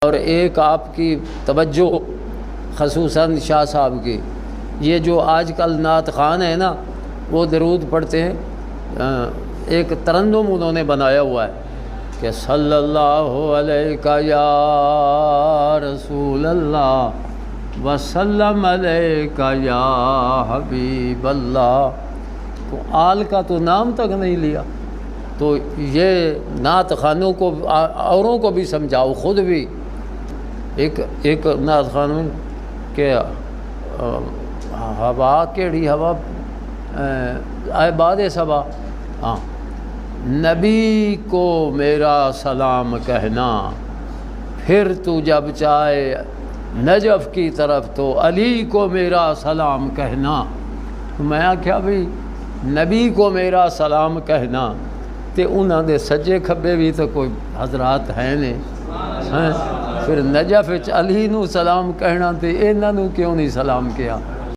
اور ایک آپ کی توجہ خصوصاً شاہ صاحب کی، یہ جو آج کل نعت خوان ہیں نا وہ درود پڑھتے ہیں، ایک ترنم انہوں نے بنایا ہوا ہے کہ صلی اللہ علیہ یا رسول اللہ وسلم علیہ یا حبیب اللہ، تو آل کا تو نام تک نہیں لیا۔ تو یہ نعت خوانوں کو اوروں کو بھی سمجھاؤ، خود بھی ایک نعت خوان کہ ہوا کیڑی ہوا اے باد صبا، ہاں نبی کو میرا سلام کہنا، پھر تو جب چاہے نجف کی طرف تو علی کو میرا سلام کہنا۔ تو میں آکھیا بھی نبی کو میرا سلام کہنا تے انہاں دے سجے کھبے بھی تو کوئی حضرات ہیں نے، پھر نجف علی نو سلام کہنا تے انہاں نو کیوں نہیں سلام کیا؟